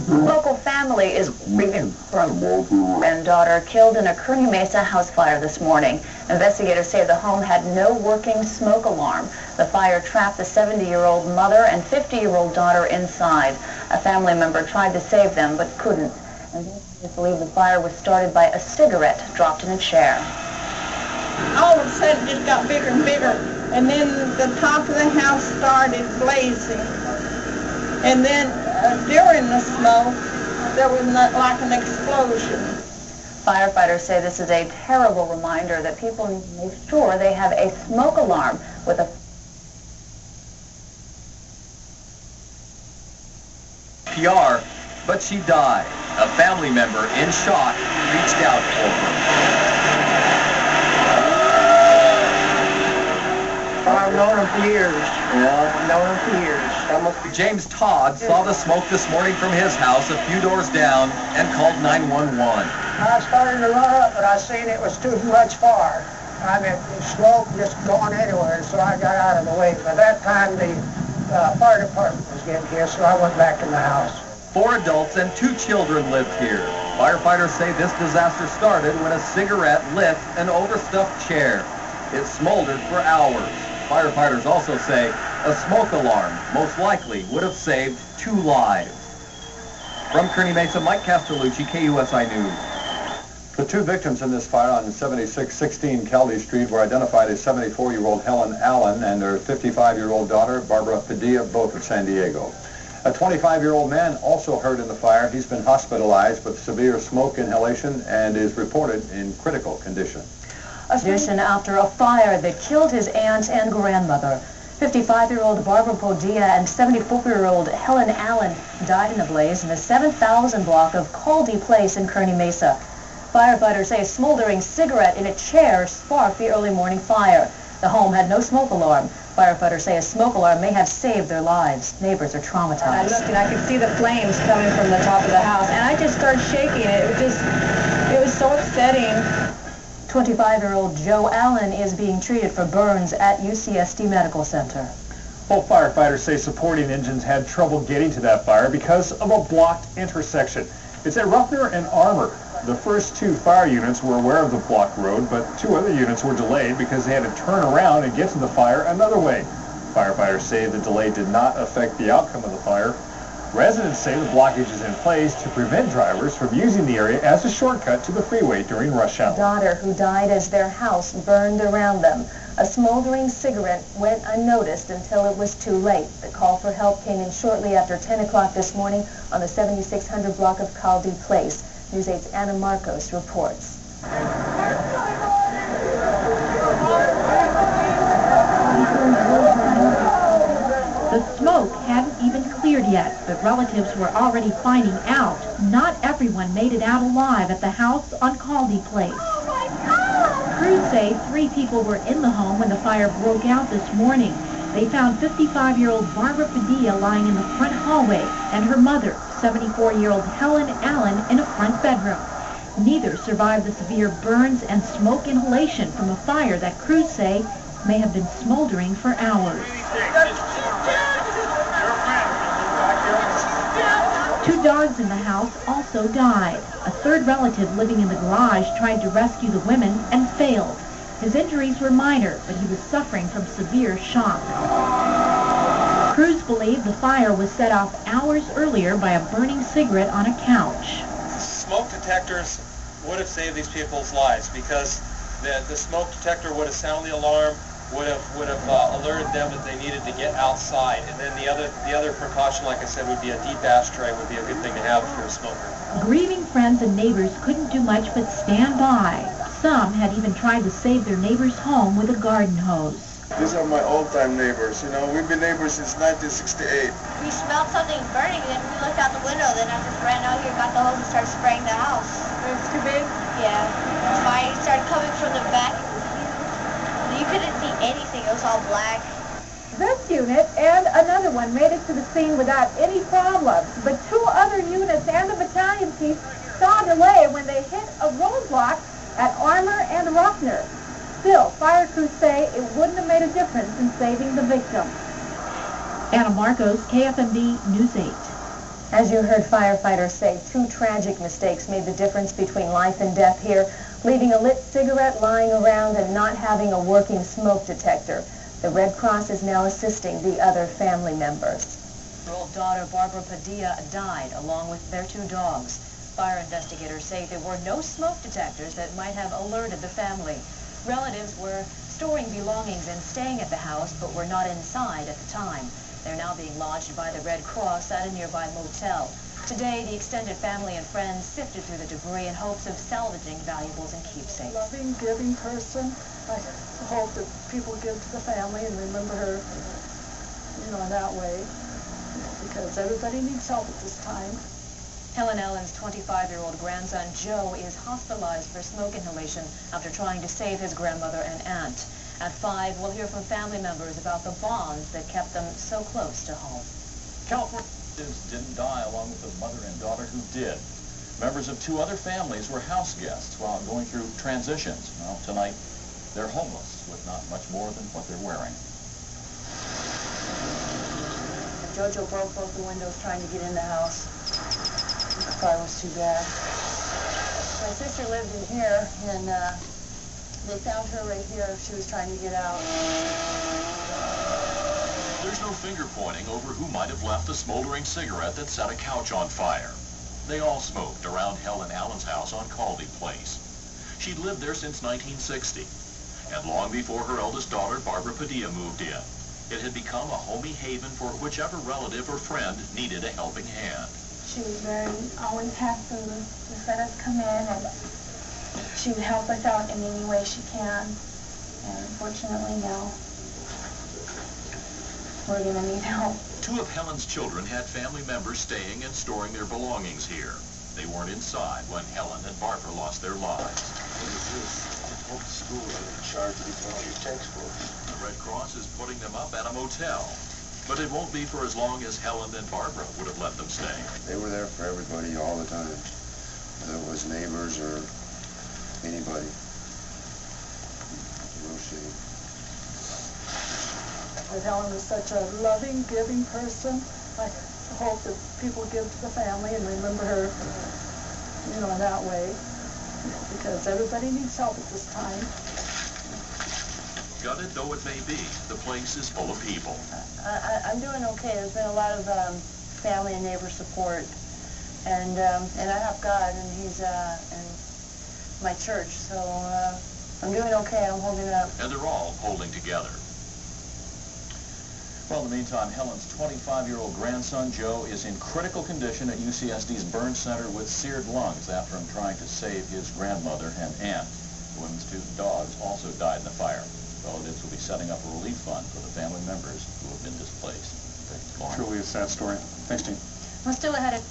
Local family is grieving granddaughter killed in a Kearney Mesa house fire this morning. Investigators say the home had no working smoke alarm. The fire trapped the 70-year-old mother and 50-year-old daughter inside. A family member tried to save them but couldn't. Investigators believe the fire was started by a cigarette dropped in a chair. All of a sudden it just got bigger and bigger, and then the top of the house started blazing. And then during the smoke, there was like an explosion. Firefighters say this is a terrible reminder that people need to make sure they have a smoke alarm with a PR, but she died. A family member in shock reached out for her. I've known him for years. Yeah, I've known him for years. James Todd saw the smoke this morning from his house a few doors down and called 911. I started to run up, but I seen it was too much far. I mean, the smoke just going anywhere, so I got out of the way. By that time, the fire department was getting here, so I went back in the house. 4 adults and 2 children lived here. Firefighters say this disaster started when a cigarette lit an overstuffed chair. It smoldered for hours. Firefighters also say a smoke alarm most likely would have saved 2 lives. From Kearney Mesa, Mike Castellucci, KUSI News. The 2 victims in this fire on 7616 Caldey Street were identified as 74-year-old Helen Allen and their 55-year-old daughter, Barbara Padilla, both of San Diego. A 25-year-old man also hurt in the fire. He's been hospitalized with severe smoke inhalation and is reported in critical condition. Addition after a fire that killed his aunt and grandmother. 55-year-old Barbara Padilla and 74-year-old Helen Allen died in the blaze in the 7000 block of Caldey Place in Kearney Mesa. Firefighters say a smoldering cigarette in a chair sparked the early morning fire. The home had no smoke alarm. Firefighters say a smoke alarm may have saved their lives. Neighbors are traumatized. I looked and I could see the flames coming from the top of the house, and I just started shaking. It was so upsetting. 25-year-old Joe Allen is being treated for burns at UCSD Medical Center. Both firefighters say supporting engines had trouble getting to that fire because of a blocked intersection. It's at Ruffner and Armour. The first 2 fire units were aware of the blocked road, but 2 other units were delayed because they had to turn around and get to the fire another way. Firefighters say the delay did not affect the outcome of the fire. Residents say the blockage is in place to prevent drivers from using the area as a shortcut to the freeway during rush hour. Daughter who died as their house burned around them. A smoldering cigarette went unnoticed until it was too late. The call for help came in shortly after 10 o'clock this morning on the 7600 block of Caldey Place. News 8's Anna Marcos reports. The smoke hadn't even cleared yet, but relatives were already finding out not everyone made it out alive at the house on Caldey Place. Crews say 3 people were in the home when the fire broke out this morning. They found 55-year-old Barbara Padilla lying in the front hallway and her mother, 74-year-old Helen Allen, in a front bedroom. Neither survived the severe burns and smoke inhalation from a fire that crews say may have been smoldering for hours. 2 dogs in the house also died. A 3rd relative living in the garage tried to rescue the women and failed. His injuries were minor, but he was suffering from severe shock. Crews believe the fire was set off hours earlier by a burning cigarette on a couch. Smoke detectors would have saved these people's lives because the smoke detector would have sounded the alarm, would have alerted them that they needed to get outside. And then the other precaution, like I said, would be a deep ashtray would be a good thing to have for a smoker. Grieving friends and neighbors couldn't do much but stand by. Some had even tried to save their neighbor's home with a garden hose. These are my old-time neighbors. You know, we've been neighbors since 1968. We smelled something burning, then we looked out the window, then I just ran out here, got the hose, and started spraying the house. It was too big? Yeah. The fire started coming from the back. You couldn't see anything. It was all black. This unit and another one made it to the scene without any problems, but 2 other units and the battalion chief saw a delay when they hit a roadblock at Armour and Ruffner. Still, fire crews say it wouldn't have made a difference in saving the victim. Anna Marcos, KFMD News 8. As you heard firefighters say, two tragic mistakes made the difference between life and death here, leaving a lit cigarette lying around and not having a working smoke detector. The Red Cross is now assisting the other family members. Her old daughter, Barbara Padilla, died along with their two dogs. Fire investigators say there were no smoke detectors that might have alerted the family. Relatives were storing belongings and staying at the house, but were not inside at the time. They're now being lodged by the Red Cross at a nearby motel. Today, the extended family and friends sifted through the debris in hopes of salvaging valuables and keepsakes. Loving, giving person. I hope that people give to the family and remember her, in that way, because everybody needs help at this time. Helen Allen's 25-year-old grandson, Joe, is hospitalized for smoke inhalation after trying to save his grandmother and aunt. At 5, we'll hear from family members about the bonds that kept them so close to home. California didn't die along with the mother and daughter who did. Members of two other families were house guests while going through transitions. Well, tonight, they're homeless with not much more than what they're wearing. Jojo broke both the windows trying to get in the house. The fire was too bad. My sister lived in here, and they found her right here. She was trying to get out. There's no finger pointing over who might have left the smoldering cigarette that set a couch on fire. They all smoked around Helen Allen's house on Caldy Place. She'd lived there since 1960, and long before her eldest daughter, Barbara Padilla, moved in. It had become a homey haven for whichever relative or friend needed a helping hand. She was always have food, just let us come in, and she would help us out in any way she can. And unfortunately now, we're going to need help. Two of Helen's children had family members staying and storing their belongings here. They weren't inside when Helen and Barbara lost their lives. What is this? Home school in charge of all your textbooks. The Red Cross is putting them up at a motel. But it won't be for as long as Helen and Barbara would have let them stay. They were there for everybody all the time. Whether it was neighbors or anybody. No shame. But Helen was such a loving, giving person. I hope that people give to the family and remember her, in that way. Because everybody needs help at this time. Gutted though it may be, the place is full of people. I'm doing okay. There's been a lot of family and neighbor support, and I have God, and He's in my church, so I'm doing okay. I'm holding up. And they're all holding together. Well, in the meantime, Helen's 25-year-old grandson, Joe, is in critical condition at UCSD's burn center with seared lungs after him trying to save his grandmother and aunt. The women's two dogs also died in the fire. Relatives will be setting up a relief fund for the family members who have been displaced. Truly a sad story. Thanks, Dean. We're still ahead of